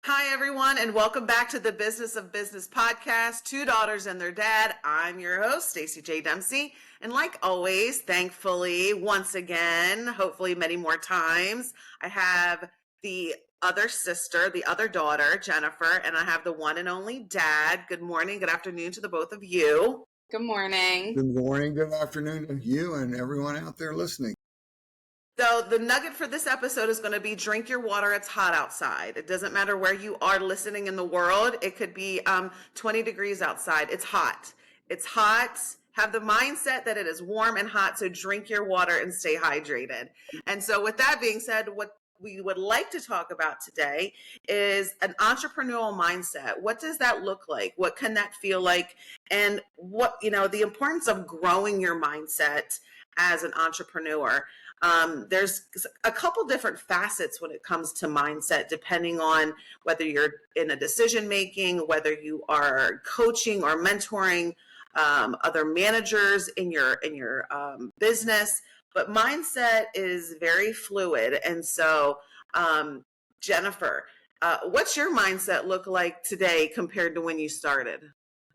Hi, everyone, and welcome back to the Business of Business podcast, Two Daughters and Their Dad. I'm your host, Stacey J. Dempsey. And like always, thankfully, once again, hopefully many more times, I have the other sister, the other daughter, Jennifer, and I have the one and only dad. Good morning, good afternoon to the both of you. Good morning. Good morning, good afternoon to you and everyone out there listening. So the nugget for this episode is going to be drink your water. It's hot outside. It doesn't matter where you are listening in the world. It could be 20 degrees outside. It's hot. It's hot. Have the mindset that it is warm and hot. So drink your water and stay hydrated. And so with that being said, what we would like to talk about today is an entrepreneurial mindset. What does that look like? What can that feel like? And what, the importance of growing your mindset as an entrepreneur. There's a couple different facets when it comes to mindset, depending on whether you're in a decision making, whether you are coaching or mentoring other managers in your business. But mindset is very fluid. And so, Jennifer, what's your mindset look like today compared to when you started?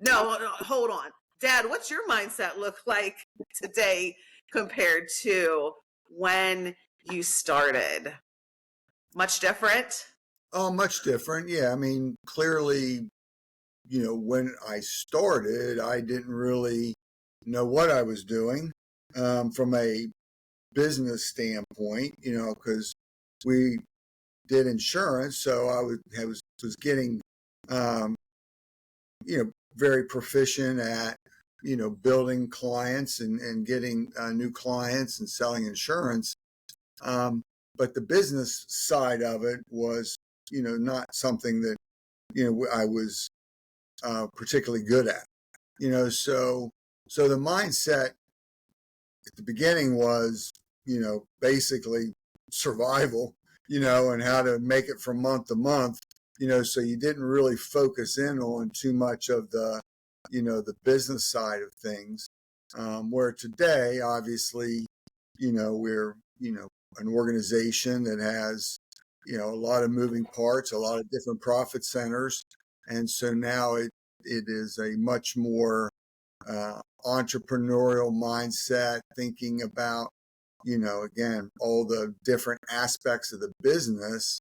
No, hold on. Dad, what's your mindset look like today compared to when you started? Much different? Oh, much different. Yeah. I mean, clearly, when I started, I didn't really know what I was doing from a business standpoint, because we did insurance. So I was getting, very proficient at building clients and getting new clients and selling insurance. But the business side of it was, not something that, I was particularly good at, so the mindset at the beginning was, basically survival, and how to make it from month to month, so you didn't really focus in on too much of the business side of things, where today, obviously, we're, an organization that has, a lot of moving parts, a lot of different profit centers. And so now it is a much more entrepreneurial mindset, thinking about, again, all the different aspects of the business,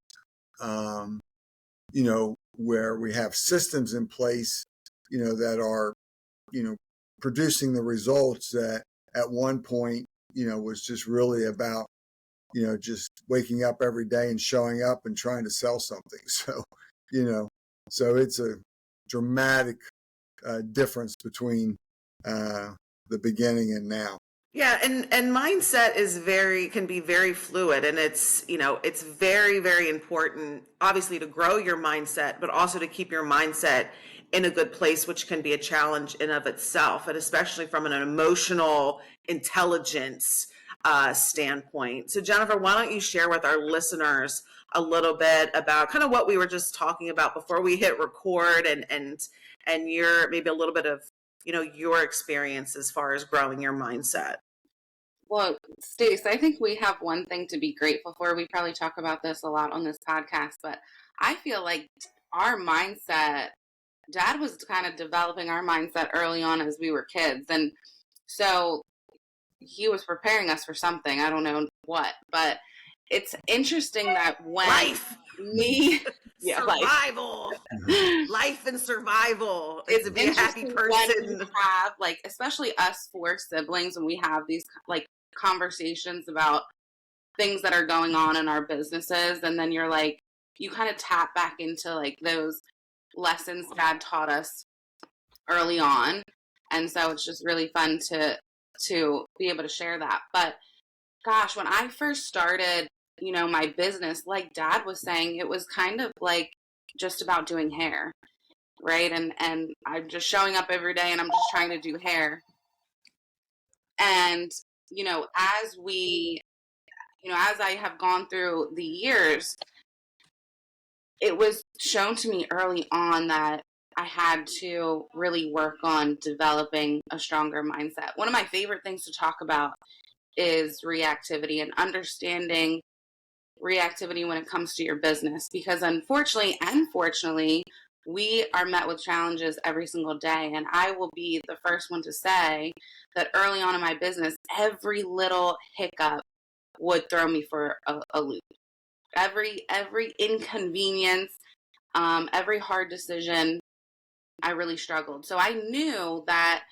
where we have systems in place that are, producing the results that at one point, was just really about, just waking up every day and showing up and trying to sell something. So, so it's a dramatic difference between the beginning and now. Yeah, and mindset can be very fluid, and it's very, very important, obviously, to grow your mindset, but also to keep your mindset in a good place, which can be a challenge in of itself, and especially from an emotional intelligence standpoint. So Jennifer, why don't you share with our listeners a little bit about kind of what we were just talking about before we hit record, and your maybe a little bit of your experience as far as growing your mindset. Well, Stace, I think we have one thing to be grateful for. We probably talk about this a lot on this podcast, but I feel like our mindset, Dad was kind of developing our mindset early on as we were kids. And so he was preparing us for something. I don't know what, but it's interesting that when life. Survival. Life and survival. It's to be a happy person. When we have, like, especially us four siblings, and we have these like conversations about things that are going on in our businesses, and then you're like, you kind of tap back into like those lessons Dad taught us early on, and so it's just really fun to be able to share that. But gosh, when I first started, my business, like Dad was saying, it was kind of like just about doing hair, right? And I'm just showing up every day and I'm just trying to do hair. And, as I have gone through the years, it was shown to me early on that I had to really work on developing a stronger mindset. One of my favorite things to talk about is reactivity and understanding reactivity when it comes to your business, because unfortunately and fortunately, we are met with challenges every single day. And I will be the first one to say that early on in my business, every little hiccup would throw me for a loop. Every inconvenience, every hard decision, I really struggled. So I knew that,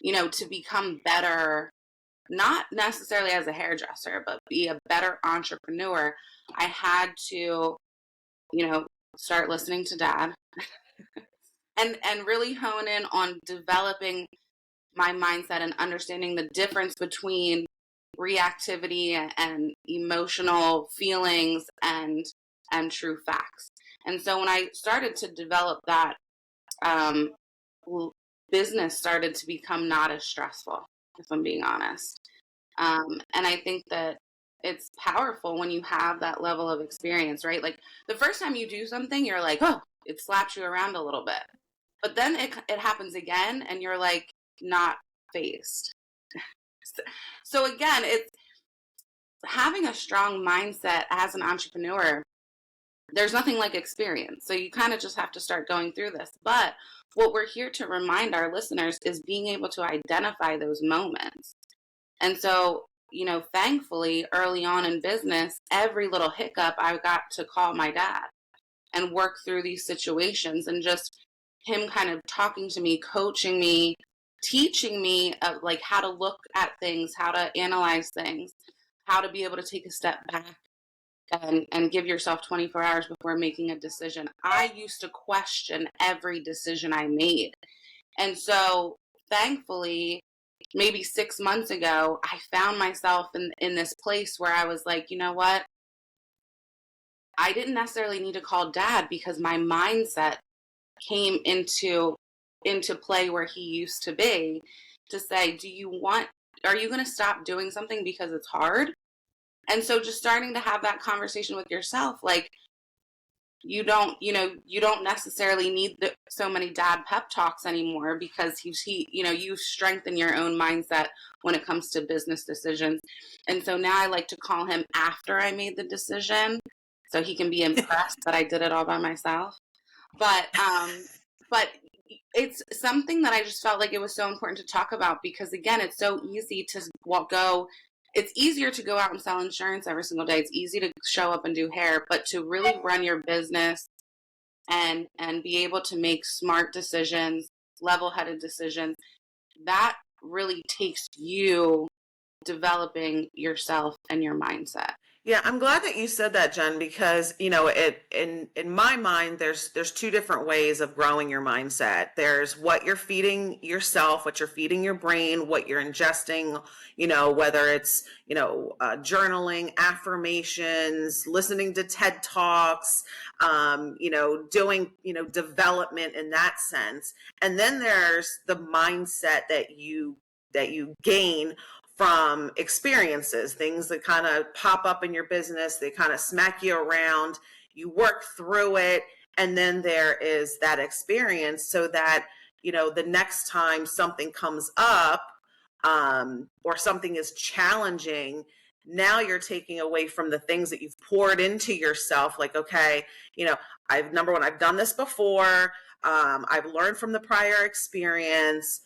to become better, not necessarily as a hairdresser, but be a better entrepreneur, I had to, start listening to Dad and really hone in on developing my mindset and understanding the difference between reactivity and emotional feelings and true facts. And so when I started to develop that, um, business started to become not as stressful, if I'm being honest. And I think that it's powerful when you have that level of experience, right? Like the first time you do something, you're like, oh, it slaps you around a little bit. But then it happens again and you're like not phased. So again, it's having a strong mindset as an entrepreneur. There's nothing like experience. So you kind of just have to start going through this. But what we're here to remind our listeners is being able to identify those moments. And so, thankfully, early on in business, every little hiccup, I got to call my dad and work through these situations, and just him kind of talking to me, coaching me, teaching me like how to look at things, how to analyze things, how to be able to take a step back and give yourself 24 hours before making a decision. I used to question every decision I made. And so thankfully, maybe 6 months ago, I found myself in this place where I was like, you know what? I didn't necessarily need to call Dad because my mindset came into play where he used to be, to say, are you going to stop doing something because it's hard? And so just starting to have that conversation with yourself, like, you don't necessarily need so many dad pep talks anymore, because you strengthen your own mindset when it comes to business decisions. And so now I like to call him after I made the decision, so he can be impressed that I did it all by myself. But it's something that I just felt like it was so important to talk about, because again, it's so easy to it's easier to go out and sell insurance every single day. It's easy to show up and do hair, but to really run your business and be able to make smart decisions, level-headed decisions, that really takes you developing yourself and your mindset. Yeah, I'm glad that you said that, Jen, because in my mind there's two different ways of growing your mindset. There's what you're feeding yourself, what you're feeding your brain, what you're ingesting, whether it's journaling, affirmations, listening to TED Talks, doing development in that sense. And then there's the mindset that you gain from experiences, things that kind of pop up in your business, they kind of smack you around, you work through it, and then there is that experience, so that the next time something comes up, or something is challenging, now you're taking away from the things that you've poured into yourself, like, okay, number one, I've done this before, I've learned from the prior experience.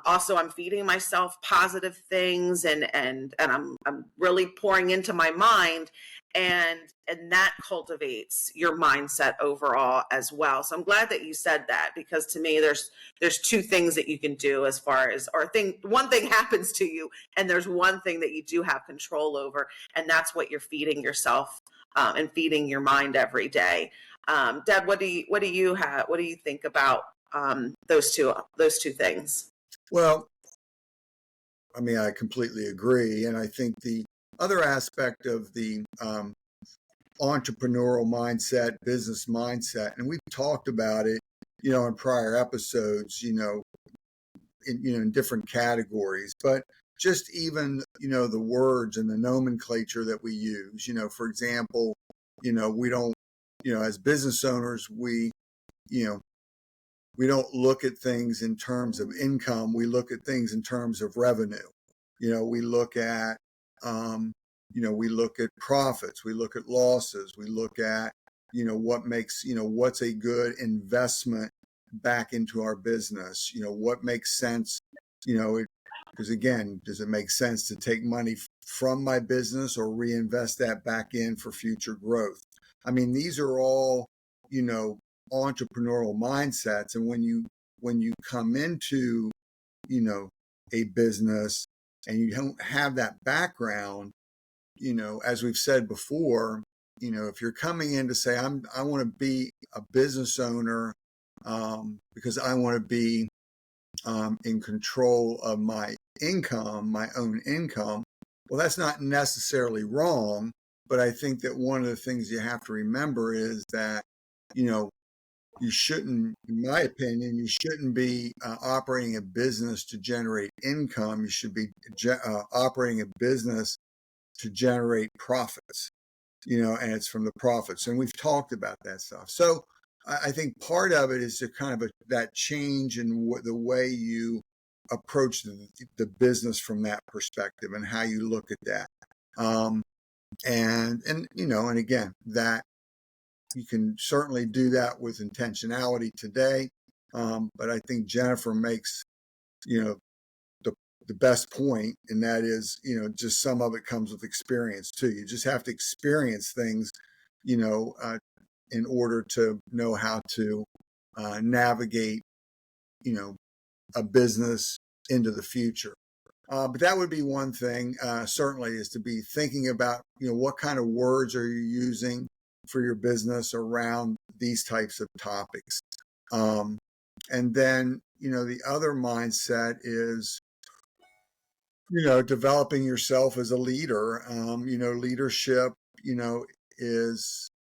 Also, I'm feeding myself positive things, and I'm really pouring into my mind, and that cultivates your mindset overall as well. So I'm glad that you said that, because to me, there's two things that you can do, as far as, one thing happens to you, and there's one thing that you do have control over, and that's what you're feeding yourself, and feeding your mind every day. Deb, what do you think about those two things? Well, I mean, I completely agree. And I think the other aspect of the entrepreneurial mindset, business mindset, and we've talked about it, in prior episodes, in different categories, but just even, the words and the nomenclature that we use, for example, we don't, as business owners, we don't look at things in terms of income. We look at things in terms of revenue. We look at, we look at profits, we look at losses, we look at, what makes, what's a good investment back into our business, what makes sense, because again, does it make sense to take money from my business or reinvest that back in for future growth? I mean, these are all, entrepreneurial mindsets. And when you come into, a business and you don't have that background, as we've said before, if you're coming in to say, I want to be a business owner because I want to be in control of my income, my own income, well, that's not necessarily wrong. But I think that one of the things you have to remember is that, you shouldn't, in my opinion, you shouldn't be operating a business to generate income. You should be operating a business to generate profits, and it's from the profits. And we've talked about that stuff. So I think part of it is to kind of that change in the way you approach the business from that perspective and how you look at that. And again, that you can certainly do that with intentionality today. But I think Jennifer makes, the best point, and that is, just some of it comes with experience too. You just have to experience things, in order to know how to navigate, a business into the future. But that would be one thing, certainly, is to be thinking about, what kind of words are you using for your business around these types of topics. And then, the other mindset is, developing yourself as a leader. Leadership, is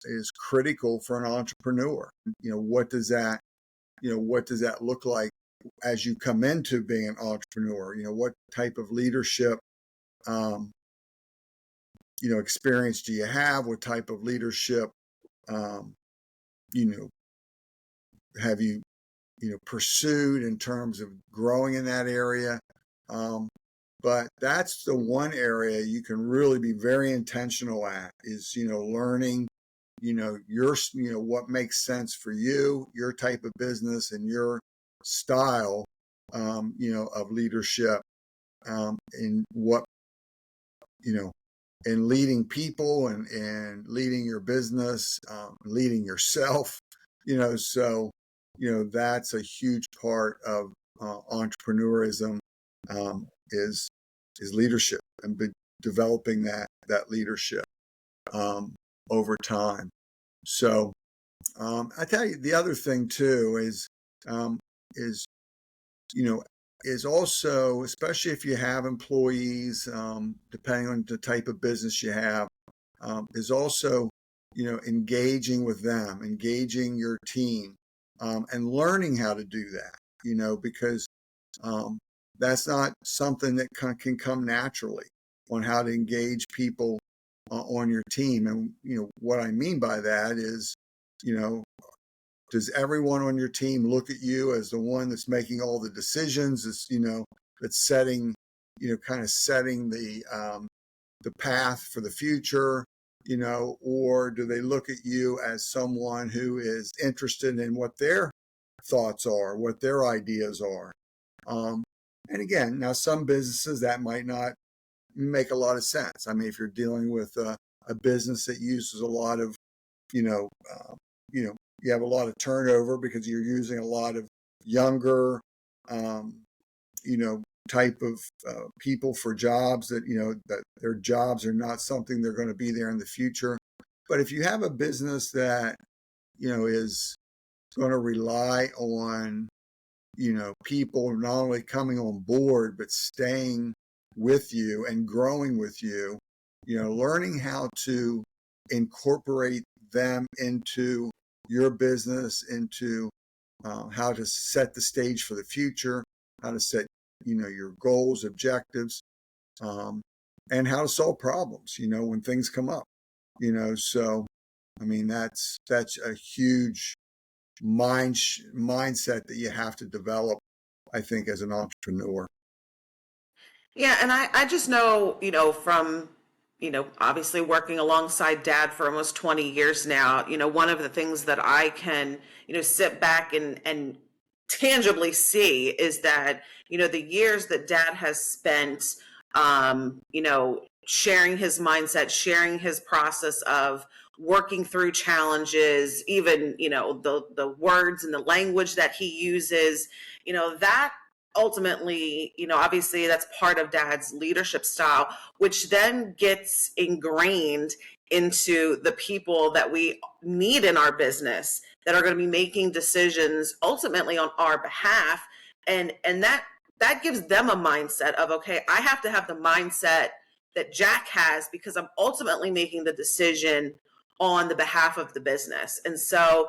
critical for an entrepreneur. What does that look like as you come into being an entrepreneur? What type of leadership, experience do you have? What type of leadership, have you, pursued in terms of growing in that area? But that's the one area you can really be very intentional at is, learning, what makes sense for you, your type of business and your style, of leadership, in what, in leading people and leading your business, leading yourself, so, that's a huge part of entrepreneurism, is leadership and developing that leadership over time. So I tell you, the other thing too is is also, especially if you have employees, depending on the type of business you have, is also, engaging with them, engaging your team, and learning how to do that, because that's not something that can come naturally on how to engage people on your team. And, what I mean by that is, does everyone on your team look at you as the one that's making all the decisions, that's setting, kind of setting the path for the future, or do they look at you as someone who is interested in what their thoughts are, what their ideas are? And again, now some businesses that might not make a lot of sense. I mean, if you're dealing with a business that uses a lot of, you have a lot of turnover because you're using a lot of younger, type of people for jobs that, that their jobs are not something they're going to be there in the future. But if you have a business that, is going to rely on, people not only coming on board, but staying with you and growing with you, learning how to incorporate them into your business, into how to set the stage for the future, how to set, your goals, objectives, and how to solve problems, when things come up, so, I mean, that's a huge mindset that you have to develop, I think, as an entrepreneur. Yeah, and I just know, from obviously working alongside dad for almost 20 years now, one of the things that I can, sit back and tangibly see is that, the years that dad has spent, sharing his mindset, sharing his process of working through challenges, even, the words and the language that he uses, that ultimately, obviously that's part of dad's leadership style, which then gets ingrained into the people that we need in our business that are going to be making decisions ultimately on our behalf. And that gives them a mindset of, okay, I have to have the mindset that Jack has because I'm ultimately making the decision on the behalf of the business. And so,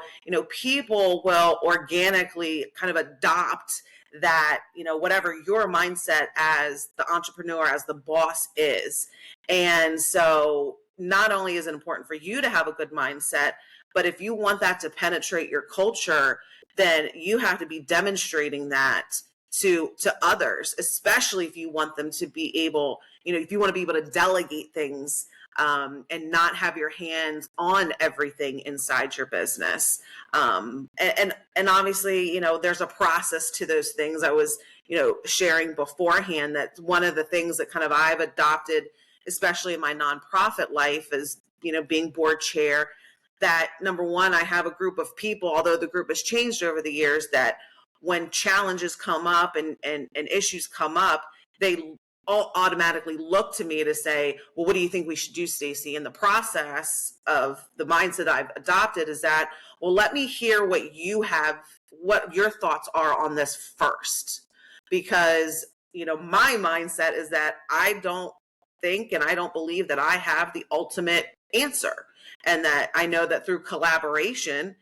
people will organically kind of adopt that, whatever your mindset as the entrepreneur, as the boss is. And so not only is it important for you to have a good mindset, but if you want that to penetrate your culture, then you have to be demonstrating that to others, especially if you want them to be able, if you want to be able to delegate things, and not have your hands on everything inside your business. And obviously, there's a process to those things. I was, sharing beforehand that one of the things that kind of I've adopted, especially in my nonprofit life, is, being board chair, that number one, I have a group of people, although the group has changed over the years, that when challenges come up and issues come up, they all automatically look to me to say, well, what do you think we should do, Stacey? And the process of the mindset I've adopted is that, well, let me hear what you have, what your thoughts are on this first. Because, my mindset is that I don't think and I don't believe that I have the ultimate answer. And that I know that through collaboration,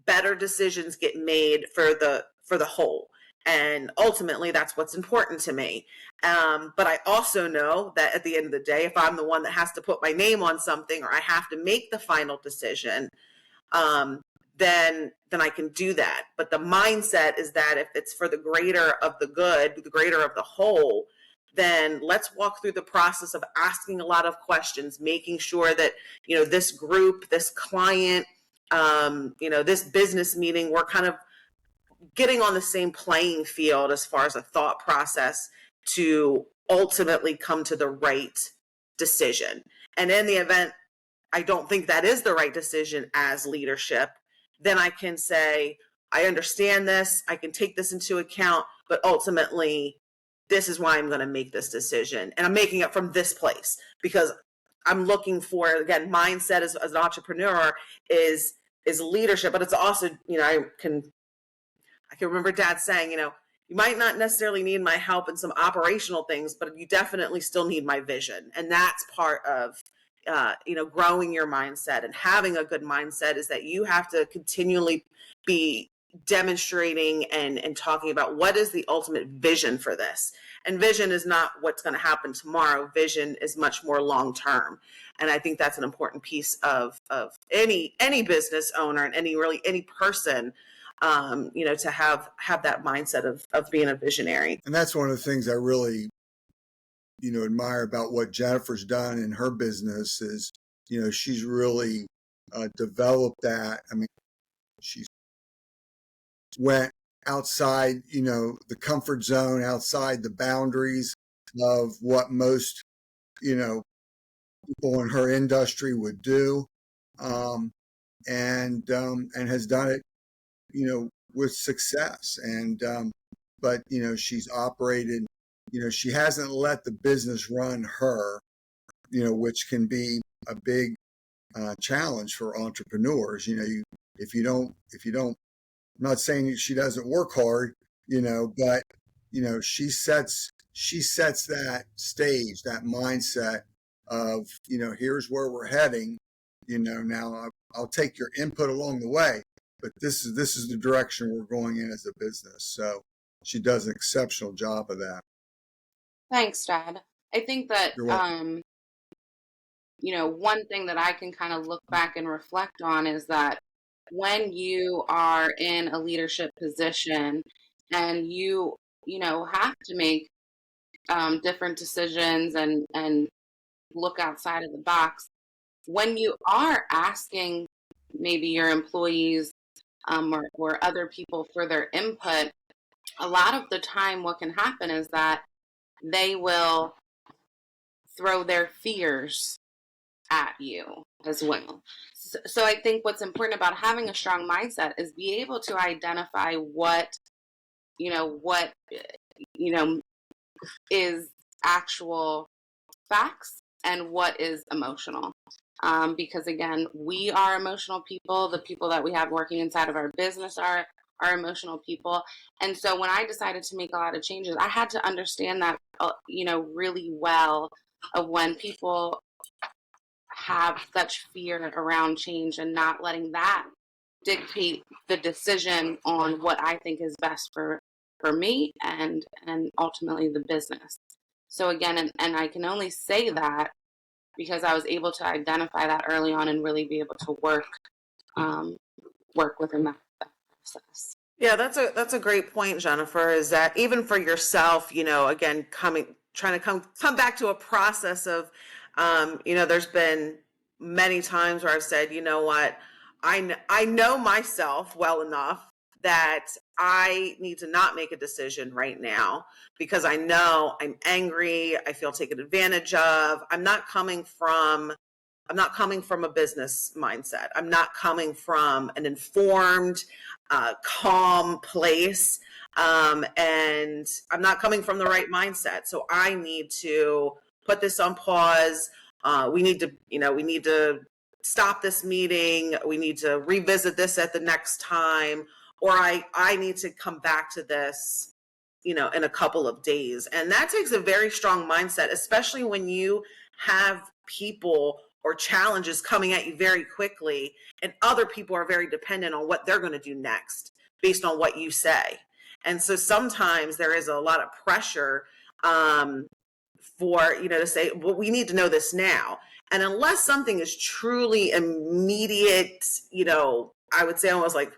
better decisions get made for the whole. And ultimately, that's what's important to me. But I also know that at the end of the day, if I'm the one that has to put my name on something or I have to make the final decision, then I can do that. But the mindset is that if it's for the greater of the good, the greater of the whole, then let's walk through the process of asking a lot of questions, making sure that, this group, this client, this business meeting, we're kind of getting on the same playing field as far as a thought process to ultimately come to the right decision. And in the event I don't think that is the right decision as leadership, then I can say, I understand this, I can take this into account, but ultimately, this is why I'm going to make this decision. And I'm making it from this place because I'm looking for, again, mindset as an entrepreneur is leadership, but it's also, I can remember dad saying, you might not necessarily need my help in some operational things, but you definitely still need my vision. And that's part of, growing your mindset and having a good mindset is that you have to continually be demonstrating and talking about what is the ultimate vision for this. And vision is not what's going to happen tomorrow. Vision is much more long term. And I think that's an important piece of any business owner and any person, to have that mindset of being a visionary. And that's one of the things I really, admire about what Jennifer's done in her business is, she's really developed that. I mean, she's went outside, the comfort zone, outside the boundaries of what most, people in her industry would do, and has done it, with success. And but she's operated. She hasn't let the business run her, which can be a big challenge for entrepreneurs. If you don't, I'm not saying she doesn't work hard, but she sets that stage, that mindset of, here's where we're heading. Now I'll take your input along the way, but this is the direction we're going in as a business. So she does an exceptional job of that. Thanks, Dad. I think that, You're welcome. one thing that I can kind of look back and reflect on is that when you are in a leadership position and you have to make different decisions and look outside of the box. When you are asking maybe your employees or other people for their input, a lot of the time what can happen is that they will throw their fears at you as well. So I think what's important about having a strong mindset is be able to identify what is actual facts and what is emotional. Because again, we are emotional people. The people that we have working inside of our business are emotional people. And so when I decided to make a lot of changes, I had to understand that, really well, of when people have such fear around change and not letting that dictate the decision on what I think is best for me and ultimately the business. So again, and I can only say that because I was able to identify that early on and really be able to work within that process. Yeah, that's a great point, Jennifer, is that even for yourself, again, trying to come back to a process of, there's been many times where I've said, you know what, I know myself well enough that I need to not make a decision right now because I know I'm angry, I feel taken advantage of. I'm not coming from a business mindset. I'm not coming from an informed, calm place. And I'm not coming from the right mindset. So I need to put this on pause. We need to stop this meeting. We need to revisit this at the next time, or I need to come back to this, in a couple of days. And that takes a very strong mindset, especially when you have people or challenges coming at you very quickly, and other people are very dependent on what they're going to do next based on what you say. And so sometimes there is a lot of pressure to say, well, we need to know this now. And unless something is truly immediate, I would say almost like,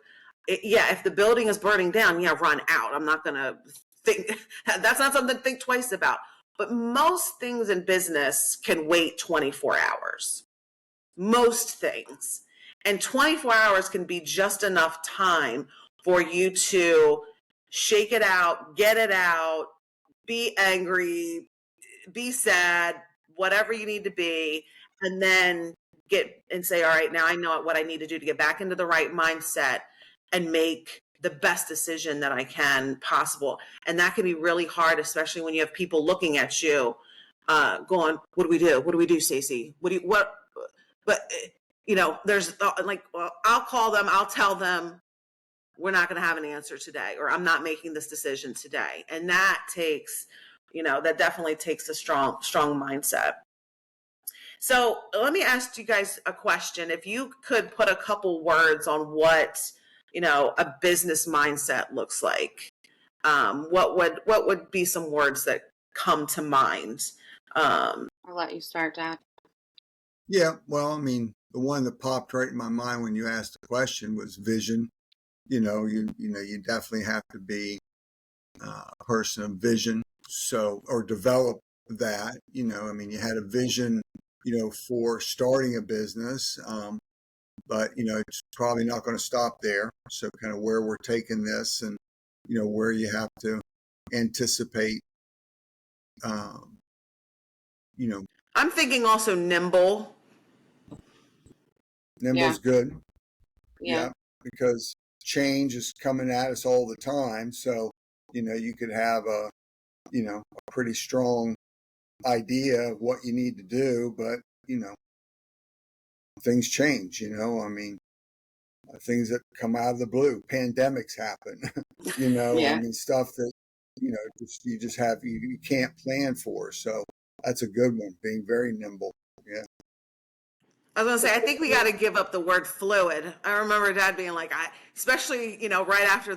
if the building is burning down, run out. I'm not going to think, that's not something to think twice about. But most things in business can wait 24 hours. Most things. And 24 hours can be just enough time for you to shake it out, get it out, be angry, be sad, whatever you need to be, and then get and say, all right, now I know what I need to do to get back into the right mindset and make the best decision that I can possible. And that can be really hard, especially when you have people looking at you, going, what do we do? What do we do, Stacey? But there's well, I'll call them, I'll tell them we're not going to have an answer today, or I'm not making this decision today. And that definitely takes a strong mindset. So let me ask you guys a question. If you could put a couple words on what, a business mindset looks like, what would be some words that come to mind? I'll let you start, Dad. Yeah, well, I mean, the one that popped right in my mind when you asked the question was vision. You definitely have to be a person of vision. So, or develop that, you had a vision, for starting a business. But, it's probably not going to stop there. So kind of where we're taking this and, where you have to anticipate, I'm thinking also nimble. Nimble's good. Yeah. Because change is coming at us all the time. So, you could have a pretty strong idea of what you need to do, but, things change, things that come out of the blue, pandemics happen, Yeah. Stuff that, you can't plan for. So that's a good one, being very nimble. Yeah. I was going to say, I think we got to give up the word fluid. I remember Dad being like, especially, right after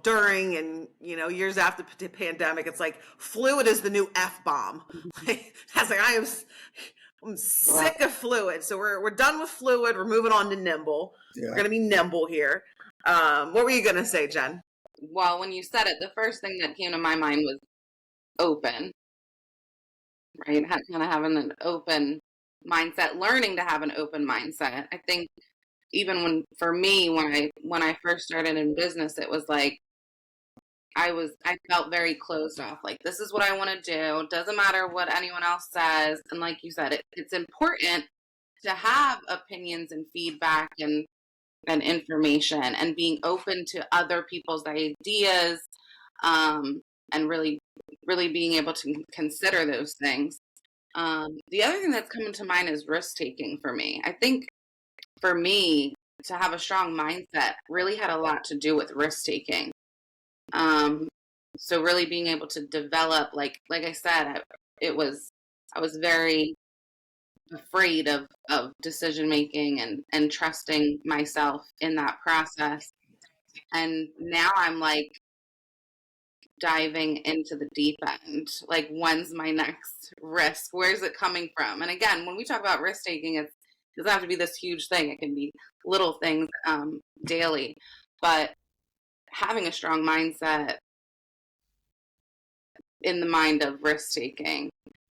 during and, years after the pandemic, it's like fluid is the new F-bomb. I was like, I'm sick of fluid. So we're done with fluid. We're moving on to nimble. Yeah. We're going to be nimble here. What were you going to say, Jen? Well, when you said it, the first thing that came to my mind was open. right? Kind of having an open mindset, learning to have an open mindset. I think even for me, when I first started in business, it was like, I felt very closed off. Like, this is what I want to do. Doesn't matter what anyone else says. And like you said, it's important to have opinions and feedback and information and being open to other people's ideas, and really being able to consider those things. The other thing that's coming to mind is risk taking for me. I think for me, to have a strong mindset really had a lot to do with risk taking. Um, so really being able to develop, like I said, I was very afraid of decision making and trusting myself in that process. And now I'm like diving into the deep end. Like, when's my next risk? Where's it coming from? And again, when we talk about risk taking, it doesn't have to be this huge thing. It can be little things, daily. But having a strong mindset in the mind of risk taking,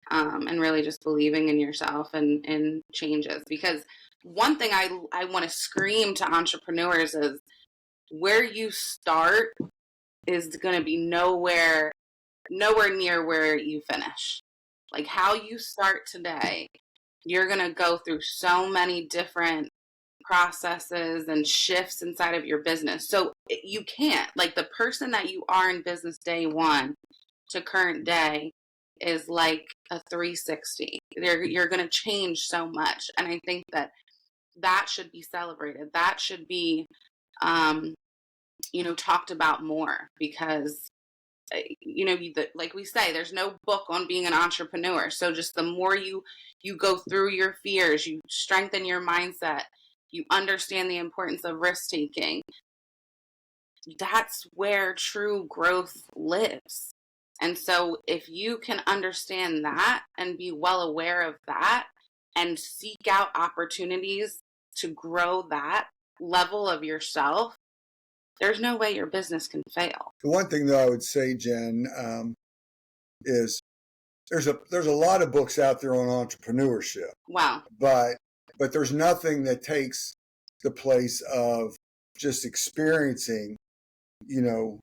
and really just believing in yourself and in changes. Because one thing I want to scream to entrepreneurs is, where you start is going to be nowhere near where you finish. Like, how you start today, you're going to go through so many different processes and shifts inside of your business. So you can't, like, the person that you are in business day one to current day is like a 360. You're going to change so much. And I think that should be celebrated. That should be, talked about more, because like we say, there's no book on being an entrepreneur. So just the more you go through your fears, you strengthen your mindset, you understand the importance of risk taking, that's where true growth lives. And so if you can understand that and be well aware of that and seek out opportunities to grow that level of yourself, there's no way your business can fail. The one thing that I would say, Jen, is there's a lot of books out there on entrepreneurship. Wow. But there's nothing that takes the place of just experiencing, the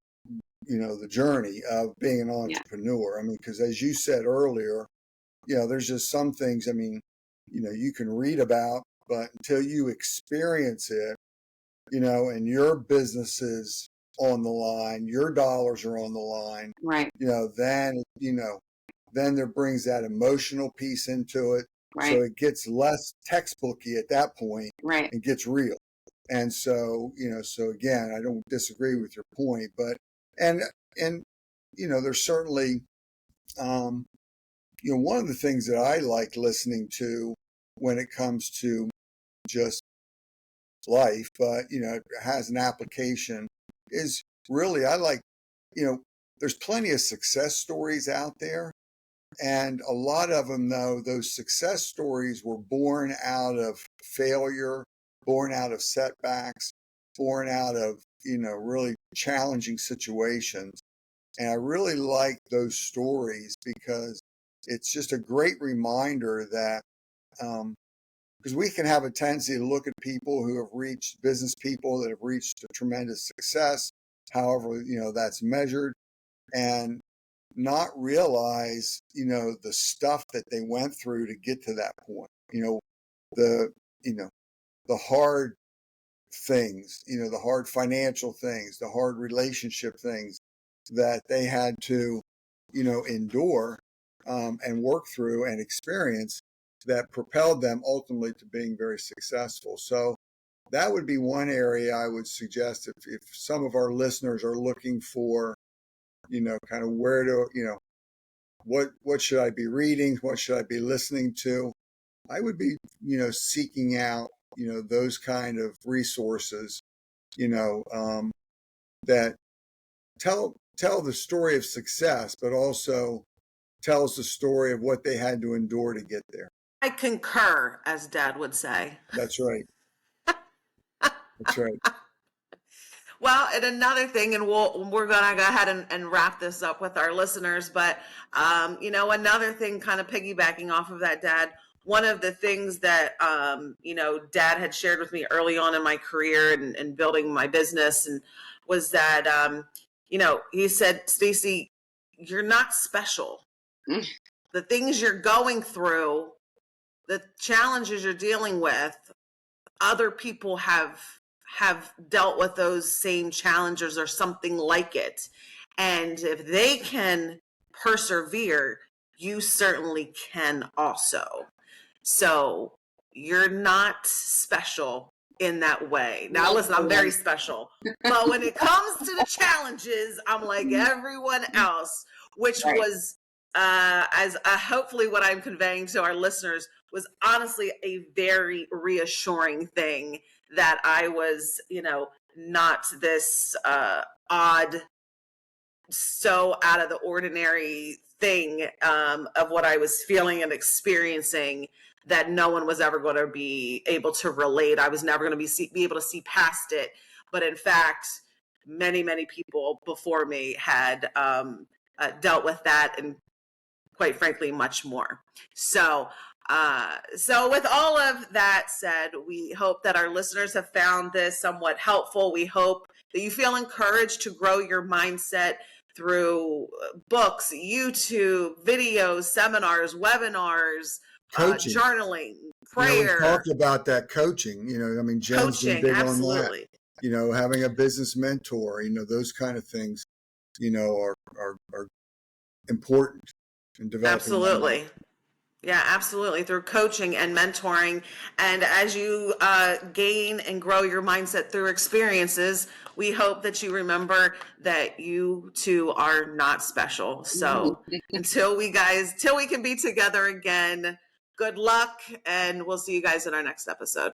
journey of being an entrepreneur. I mean, because as you said earlier, there's just some things, I mean, you can read about, but until you experience it, and your business is on the line, your dollars are on the line, right? Then there brings that emotional piece into it. Right. So it gets less textbooky at that point, right? It gets real. And so, so again, I don't disagree with your point, but, and there's certainly, one of the things that I like listening to when it comes to just life, but, it has an application, is really, I like, there's plenty of success stories out there. And a lot of them, though, those success stories were born out of failure, born out of setbacks, born out of, really challenging situations. And I really like those stories because it's just a great reminder that, because we can have a tendency to look at people who have reached, business people that have reached a tremendous success, however, that's measured, and not realize, the stuff that they went through to get to that point, the, the hard things, the hard financial things, the hard relationship things that they had to, endure, and work through and experience, that propelled them ultimately to being very successful. So that would be one area I would suggest if some of our listeners are looking for, kind of where to, what should I be reading? What should I be listening to? I would be, seeking out, those kind of resources, that tell the story of success, but also tells the story of what they had to endure to get there. I concur, as Dad would say. That's right. That's right. Well, and another thing, and we're gonna go ahead and wrap this up with our listeners, but another thing, kind of piggybacking off of that, Dad. One of the things that Dad had shared with me early on in my career and building my business, and was that he said, Stacy, you're not special. Mm. The things you're going through, the challenges you're dealing with, other people have dealt with those same challenges or something like it. And if they can persevere, you certainly can also. So you're not special in that way. Now, listen, I'm very special. But when it comes to the challenges, I'm like everyone else, which Right. was, as hopefully what I'm conveying to our listeners, was honestly a very reassuring thing, that I was, not this odd, so out of the ordinary thing of what I was feeling and experiencing, that no one was ever going to be able to relate. I was never going to be able to see past it. But in fact, many, many people before me had dealt with that, and quite frankly, much more. So with all of that said, we hope that our listeners have found this somewhat helpful. We hope that you feel encouraged to grow your mindset through books, YouTube, videos, seminars, webinars, Coaching. journaling, prayer. We talked about that coaching. I mean, Jen's been big absolutely. on that. Having a business mentor. Those kind of things. Are important in developing. Absolutely. Yeah, absolutely. Through coaching and mentoring. And as you gain and grow your mindset through experiences, we hope that you remember that you too are not special. So until we can be together again, good luck, and we'll see you guys in our next episode.